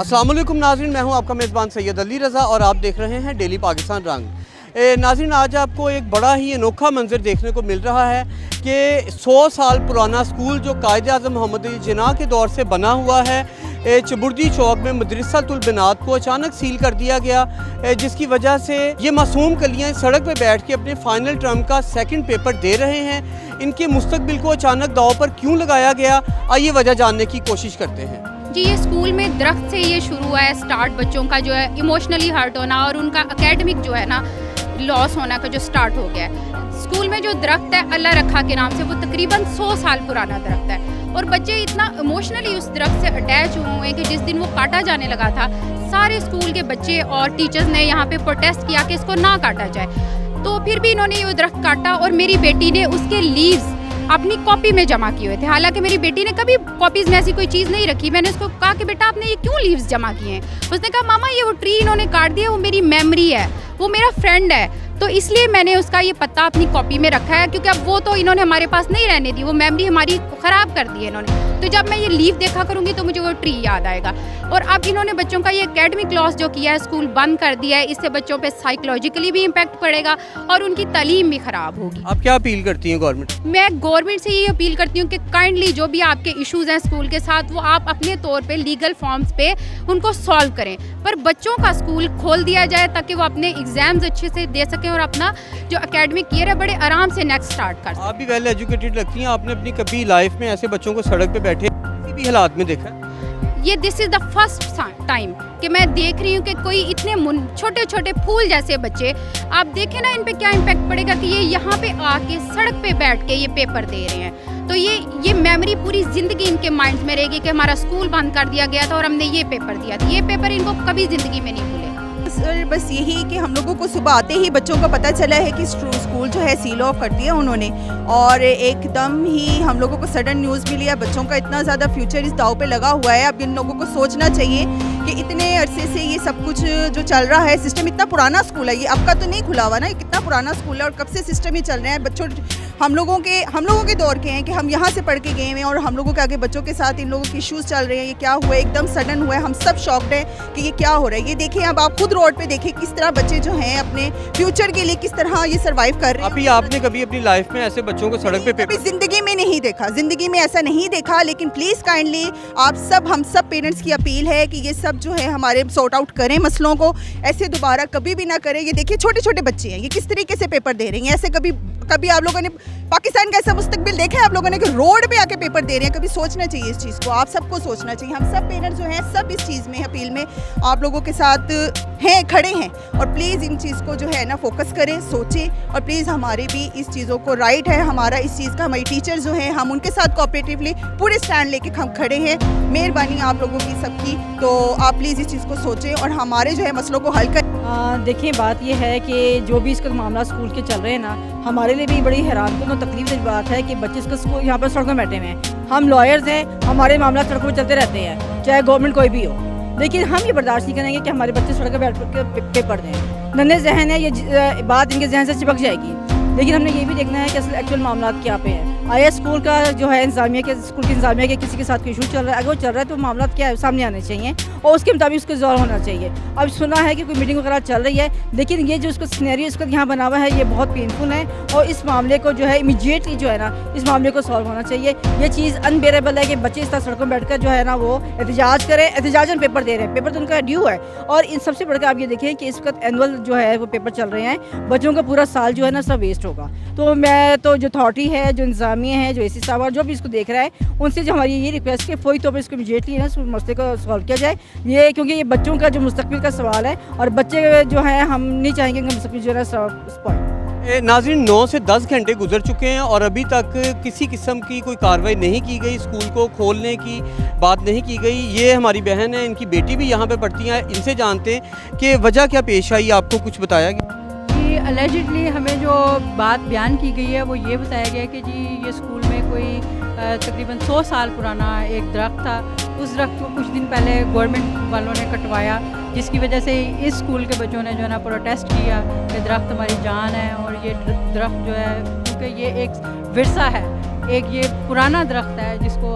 अस्सलाम वालेकुम नाज़रीन, मैं हूं आपका मेज़बान सैयद अली रज़ा और आप देख रहे हैं डेली पाकिस्तान रंग। नाज़रीन, आज आपको एक बड़ा ही अनोखा मंजर देखने को मिल रहा है कि 100 साल पुराना स्कूल जो कायद-ए-आज़म मोहम्मद अली जिन्ना के दौर से बना हुआ है, चबुर्दी चौक में मदरसतुल बनात को अचानक सील कर दिया गया, जिसकी वजह से ये मासूम कलियाँ सड़क पर बैठ के अपने फाइनल टर्म का सेकंड पेपर दे रहे हैं। इनके मुस्तकबिल को अचानक दांव पर क्यों लगाया गया, आइए वजह जानने की कोशिश करते हैं। जी, ये स्कूल में दरख्त से ये शुरू हुआ है स्टार्ट, बच्चों का जो है इमोशनली हर्ट होना और उनका एकेडमिक जो है ना लॉस होना का जो स्टार्ट हो गया है। स्कूल में जो दरख्त है अल्लाह रखा के नाम से, वो तकरीबन 100 साल पुराना दरख्त है और बच्चे इतना इमोशनली उस दरख्त से अटैच हुए हैं कि जिस दिन वो काटा जाने लगा था, सारे स्कूल के बच्चे और टीचर्स ने यहाँ पे प्रोटेस्ट किया कि इसको ना काटा जाए। तो फिर भी इन्होंने ये दरख्त काटा और मेरी बेटी ने उसके लीव्स अपनी कॉपी में जमा किए हुए थे। हालांकि मेरी बेटी ने कभी कॉपीज़ में ऐसी कोई चीज़ नहीं रखी। मैंने उसको कहा कि बेटा आपने ये क्यों लीव्स जमा किए हैं? उसने कहा मामा ये वो ट्री इन्होंने काट दिया, वो मेरी मेमोरी है, वो मेरा फ्रेंड है, तो इसलिए मैंने उसका ये पत्ता अपनी कॉपी में रखा है, क्योंकि अब वो तो इन्होंने हमारे पास नहीं रहने दी, वो मेमोरी हमारी ख़राब कर दी है इन्होंने। तो जब मैं ये लीव देखा करूँगी तो मुझे वो ट्री याद आएगा। और अब इन्होंने बच्चों का ये एकेडमिक लॉस जो किया है, स्कूल बंद कर दिया है, इससे बच्चों पे साइकोलॉजिकली भी इम्पैक्ट पड़ेगा और उनकी तालीम भी ख़राब होगी। आप क्या अपील करती हैं गवर्नमेंट? मैं गवर्नमेंट से ये अपील करती हूँ कि काइंडली जो भी आपके इश्यूज़ हैं स्कूल के साथ, वो आप अपने तौर पे लीगल फॉर्म्स पे उनको सॉल्व करें, पर बच्चों का स्कूल खोल दिया जाए ताकि वो अपने एग्जाम्स अच्छे से दे सकें और अपना जो एकेडमिक ईयर है बड़े आराम से नेक्स्ट स्टार्ट कर सकें। आप भी वेल एजुकेटेड लगती हैं, आपने अपनी कभी लाइफ में ऐसे बच्चों को सड़क पे बैठे किसी भी हालात में देखा? ये this is the first time कि मैं देख रही हूँ कि कोई इतने छोटे छोटे फूल जैसे बच्चे, आप देखें ना इन पे क्या इम्पैक्ट पड़ेगा कि ये यहाँ पे आके सड़क पे बैठ के ये पेपर दे रहे हैं। तो ये मेमोरी पूरी ज़िंदगी इनके माइंड में रहेगी कि हमारा स्कूल बंद कर दिया गया था और हमने ये पेपर दिया था। ये पेपर इनको कभी ज़िंदगी में नहीं भूलेगा। बस यही कि हम लोगों को सुबह आते ही बच्चों को पता चला है कि स्कूल जो है सील ऑफ कर दिया उन्होंने, और एकदम ही हम लोगों को सडन न्यूज़ मिली है। बच्चों का इतना ज़्यादा फ्यूचर इस दाव पे लगा हुआ है। अब इन लोगों को सोचना चाहिए कि इतने अरसे से ये सब कुछ जो चल रहा है सिस्टम, इतना पुराना स्कूल है, ये अब का तो नहीं खुला हुआ ना, ये कितना पुराना स्कूल है और कब से सिस्टम ही चल रहे हैं। बच्चों हम लोगों के दौर के हैं कि हम यहाँ से पढ़ के गए हैं और हम लोगों के आगे बच्चों के साथ इन लोगों के इश्यूज़ चल रहे हैं। ये क्या हुआ है, एकदम सडन हुआ है, हम सब शॉक्ड हैं कि ये क्या हो रहा है। ये देखें, अब आप खुद रोड पे देखें किस तरह बच्चे जो हैं अपने फ्यूचर के लिए किस तरह ये सर्वाइव कर रहे हैं। अभी आपने कभी अपनी लाइफ में ऐसे बच्चों को सड़क पे पेपर? ज़िंदगी में नहीं देखा, ज़िंदगी में ऐसा नहीं देखा। लेकिन प्लीज़ काइंडली हम सब पेरेंट्स की अपील है कि ये सब जो है हमारे सॉर्ट आउट करें मसलों को, ऐसे दोबारा कभी भी ना करें। ये देखिए छोटे छोटे बच्चे हैं, ये किस तरीके से पेपर दे रहे हैं। ऐसे कभी आप लोगों ने पाकिस्तान का ऐसा मुस्तकबिल देखा है आप लोगों ने कि रोड पे आके पेपर दे रहे हैं? कभी सोचना चाहिए इस चीज़ को, आप सबको सोचना चाहिए। हम सब पेरेंट्स जो हैं सब इस चीज़ में अपील में आप लोगों के साथ हैं, खड़े हैं, और प्लीज़ इन चीज़ को जो है ना फोकस करें, सोचें, और प्लीज़ हमारे भी इस चीज़ों को राइट है हमारा इस चीज़ का। हमारी टीचर जो हैं हम उनके साथ कोऑपरेटिवली पूरे स्टैंड लेके हम खड़े हैं। मेहरबानी आप लोगों की सबकी, तो आप प्लीज़ इस चीज़ को सोचें और हमारे जो है मसलों को हल करें। देखिए बात यह है कि जो भी इसका मामला स्कूल के चल रहे हैं ना, हमारे लिए भी बड़ी हैरानकुन और तकलीफ की बात है कि बच्चे इसका स्कूल यहाँ पर सड़कों में बैठे हुए हैं। हम लॉयर्स हैं, हमारे मामला सड़कों में चलते रहते हैं, चाहे गवर्नमेंट कोई भी हो, लेकिन हम ये बर्दाश्त नहीं करेंगे कि हमारे बच्चे सड़क पर बैठ कर पेपर दें। नन्हे जहन है, ये बात इनके जहन से चिपक जाएगी, लेकिन हमने ये भी देखना है कि असल एक्चुअल मामला क्या पे है। आया स्कूल का जो है स्कूल की इंतजामिया के किसी के साथ कोई इशू चल रहा है, अगर वो चल रहा है तो मामला क्या है सामने आने चाहिए और उसके मुताबिक उसको रिजॉल्व होना चाहिए। अब सुना है कि कोई मीटिंग वगैरह चल रही है, लेकिन ये जो उसका सिनेरियो इसका यहाँ बना हुआ है ये बहुत पेनफुल है और इस मामले को जो है इमीडिएटली जो है ना इस मामले को सॉल्व होना चाहिए। ये चीज़ अनबेरेबल है कि बच्चे इस तरह सड़कों में बैठकर जो है ना वो एहतजाज करें, एहतजाजन पेपर दे रहे हैं। पेपर तो उनका ड्यू है, और इन सबसे बढ़कर आप ये देखें कि इस वक्त एनुअल जो है वो पेपर चल रहे हैं, बच्चों का पूरा साल जो है ना सब वेस्ट होगा। तो मैं तो जो अथॉरिटी है, जो इंतजामिया है, जो AC साहब और जो भी इसको देख रहा है, उनसे जो हमारी ये रिक्वेस्ट है फौरी तौर पर इसको इमीडिएटली ना इस मसले को सॉल्व किया जाए। ये क्योंकि ये बच्चों का जो मुस्तकबिल का सवाल है और बच्चे जो हैं हम नहीं चाहेंगे उनका मुस्तकबिल जो है स्पॉइल। नाज़रीन, 9 से 10 घंटे गुजर चुके हैं और अभी तक किसी किस्म की कोई कार्रवाई नहीं की गई, स्कूल को खोलने की बात नहीं की गई। ये हमारी बहन है, इनकी बेटी भी यहाँ पे पढ़ती हैं, इनसे जानते हैं कि वजह क्या पेश आई, आपको कुछ बताया गया? जी, अलेजिडली हमें जो बात बयान की गई है वो ये बताया गया कि जी ये स्कूल में कोई तकरीबन 100 साल पुराना एक दरख्त था, उस दरख्त को कुछ दिन पहले गवर्नमेंट वालों ने कटवाया, जिसकी वजह से इस स्कूल के बच्चों ने जो है ना प्रोटेस्ट किया कि दरख्त हमारी जान है और ये दरख्त जो है क्योंकि ये एक विरसा है, एक ये पुराना दरख्त है जिसको,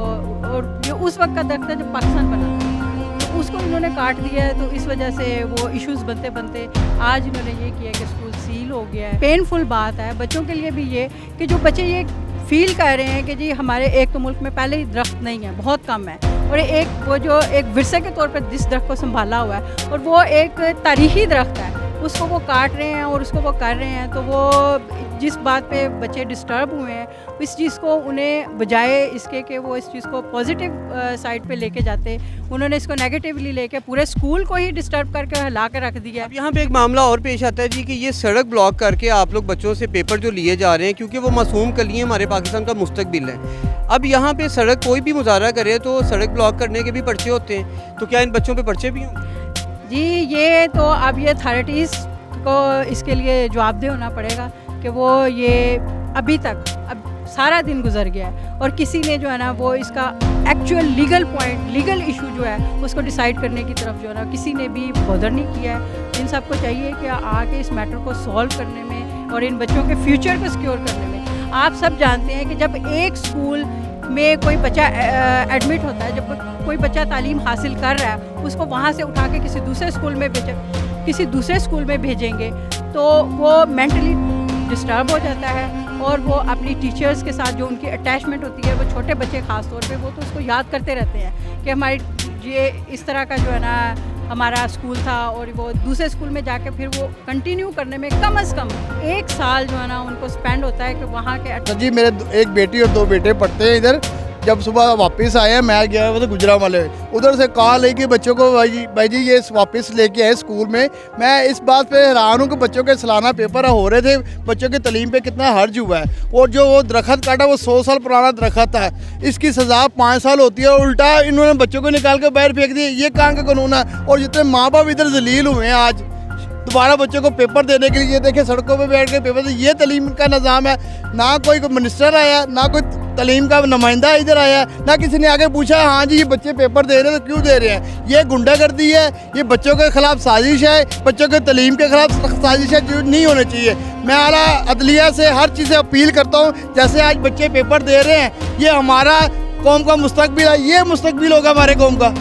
और ये उस वक्त का दरख्त है जब पाकिस्तान बना। उसको इन्होंने काट दिया है। तो इस वजह से वो इश्यूज बनते बनते आज इन्होंने ये किया कि स्कूल सील हो गया है। पेनफुल बात है बच्चों के लिए भी ये कि जो बच्चे ये फील कर रहे हैं कि जी हमारे एक तो मुल्क में पहले ही दरख्त नहीं है, बहुत कम है, और एक वो जो एक विरसे के तौर पर जिस दरख्त को संभाला हुआ है और वो एक तारीखी दरख्त है, उसको वो काट रहे हैं और उसको वो कर रहे हैं। तो वो जिस बात पे बच्चे डिस्टर्ब हुए हैं, इस चीज़ को उन्हें बजाय इसके कि वो इस चीज़ को पॉजिटिव साइड पे लेके जाते, उन्होंने इसको नेगेटिवली लेके पूरे स्कूल को ही डिस्टर्ब करके हिला के रख दिया। अब यहाँ पे एक मामला और पेश आता है जी कि ये सड़क ब्लॉक करके आप लोग बच्चों से पेपर जो लिए जा रहे हैं, क्योंकि वो मासूम कलियाँ हमारे पाकिस्तान का मुस्तकबिल है। अब यहाँ पे सड़क कोई भी मुजाहरा करे तो सड़क ब्लॉक करने के भी पर्चे होते हैं, तो क्या इन बच्चों पे पर्चे भी होंगे? जी ये तो अब ये अथॉरिटीज़ को इसके लिए जवाबदेह होना पड़ेगा कि वो ये अभी तक अब सारा दिन गुजर गया है और किसी ने जो है ना वो इसका actual legal point, legal issue जो है उसको डिसाइड करने की तरफ जो है ना किसी ने भी बॉदर नहीं किया है। इन सबको चाहिए कि आके इस मैटर को सॉल्व करने में और इन बच्चों के फ्यूचर को सिक्योर करने में। आप सब जानते हैं कि जब एक स्कूल में कोई बच्चा एडमिट होता है, जब कोई बच्चा तालीम हासिल कर रहा है, उसको वहाँ से उठा के किसी दूसरे स्कूल में भेजेंगे तो वो मेंटली डिस्टर्ब हो जाता है और वो अपनी टीचर्स के साथ जो उनकी अटैचमेंट होती है, वो छोटे बच्चे ख़ास तौर पे वो तो उसको याद करते रहते हैं कि हमारी ये इस तरह का जो है ना हमारा स्कूल था, और वो दूसरे स्कूल में जाके फिर वो कंटिन्यू करने में कम से कम 1 साल जो है ना उनको स्पेंड होता है कि वहाँ के। जी मेरे एक बेटी और 2 बेटे पढ़ते हैं इधर। जब सुबह वापस आए मैं गया वो तो गुजरांवाले, उधर से कॉल आई कि बच्चों को भाई जी ये वापस लेके आए स्कूल में। मैं इस बात पे हैरान हूँ कि बच्चों के सालाना पेपर हो रहे थे, बच्चों की तालीम पे कितना हर्ज हुआ है। और जो वो दरख्त काटा वो 100 साल पुराना दरख्त है, इसकी सज़ा 5 साल होती है, और उल्टा इन्होंने बच्चों को निकाल के बाहर फेंक दिया। ये कहाँ का कानून है? और जितने माँ बाप इधर जलील हुए हैं आज दोबारा बच्चों को पेपर देने के लिए, ये देखे सड़कों पे बैठ के पेपर दे। ये तालीम का निज़ाम है? ना कोई मिनिस्टर आया, ना कोई तालीम का नुमाइंदा इधर आया, ना किसी ने आगे पूछा हाँ जी ये बच्चे पेपर दे रहे हैं तो क्यों दे रहे हैं। ये गुंडागर्दी है, ये बच्चों के खिलाफ साजिश है, बच्चों के तालीम के खिलाफ साजिश है जो नहीं होनी चाहिए। मैं आला अदलिया से हर चीज़ से अपील करता हूँ, जैसे आज बच्चे पेपर दे रहे हैं, ये हमारा कौम का मुस्तकबिल है, ये मुस्तकबिल होगा हमारे कौम का।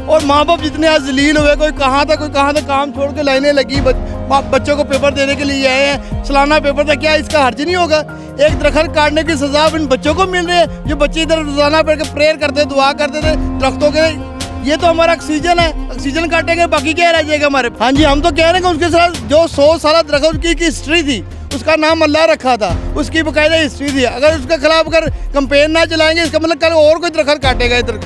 और माँ बाप जितने आज जलील हुए, कोई कहाँ था काम छोड़ के लाइनें लगी, बच्चों को पेपर देने के लिए आए हैं, सालाना पेपर था, क्या इसका हर्ज नहीं होगा? एक दरख्त काटने की सजा इन बच्चों को मिल रही है, जो बच्चे इधर रोजाना बैठ के प्रेयर करते, दुआ करते थे दरख्तों के। ये तो हमारा ऑक्सीजन है, ऑक्सीजन काटेंगे बाकी क्या रह जाएगा हमारे। हाँ जी हम तो कह रहे हैं कि उसके साथ जो 100 साल दरख्त की हिस्ट्री थी, उसका नाम अल्लाह रखा था, उसकी बाकायदा हिस्ट्री थी। अगर उसके खिलाफ अगर कंपेन ना चलाएंगे, इसका मतलब कल और कोई दरख्त काटेगा इधर।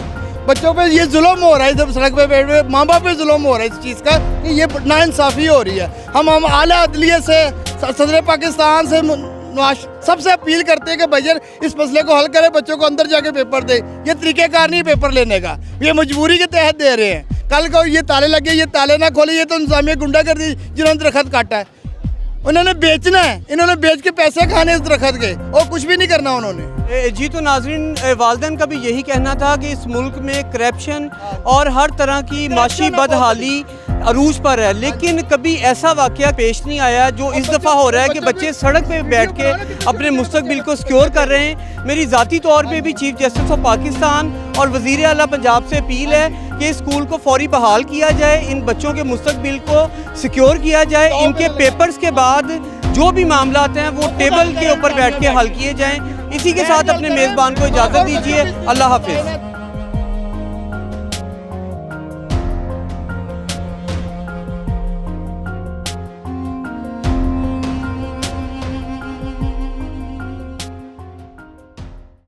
बच्चों पे ये जुल्म हो रहा है, जब सड़क पे बैठ हुए माँ बाप पे जुल्म हो रहा है इस चीज़ का कि ये नाइंसाफ़ी हो रही है। हम आला अदलिया से, सदर पाकिस्तान से, नवाज सबसे अपील करते हैं कि भैया इस मसले को हल करें, बच्चों को अंदर जाके पेपर दे। ये तरीक़ेकार नहीं पेपर लेने का, ये मजबूरी के तहत दे रहे हैं। कल को ये ताले लगे, ये ताले ना खोले, ये तो इंतजामिया गुंडागर्दी जिन्होंने दरख्त काटा है, उन्होंने बेचना है, इन्होंने बेच के पैसे खाने इस दरख्त के, और कुछ भी नहीं करना उन्होंने। जी तो नाजरीन, वालदैन का भी यही कहना था कि इस मुल्क में करप्शन और हर तरह की माशी बदहाली अरूज पर है, लेकिन कभी ऐसा वाक़या पेश नहीं आया जो इस दफ़ा हो रहा है कि बच्चे सड़क पे बैठ के अपने मुस्तकबिल को सिक्योर कर रहे हैं। मेरी ज़ाती तौर पे भी चीफ जस्टिस ऑफ पाकिस्तान और वज़ीर आला पंजाब से अपील है कि इस स्कूल को फौरी बहाल किया जाए, इन बच्चों के मुस्तकबिल को सिक्योर किया जाए, इनके पेपर्स के बाद जो भी मामला हैं वो टेबल के ऊपर बैठ के हल किए जाएँ। इसी के साथ अपने मेज़बान को इजाज़त दीजिए। अल्लाह हाफिज़।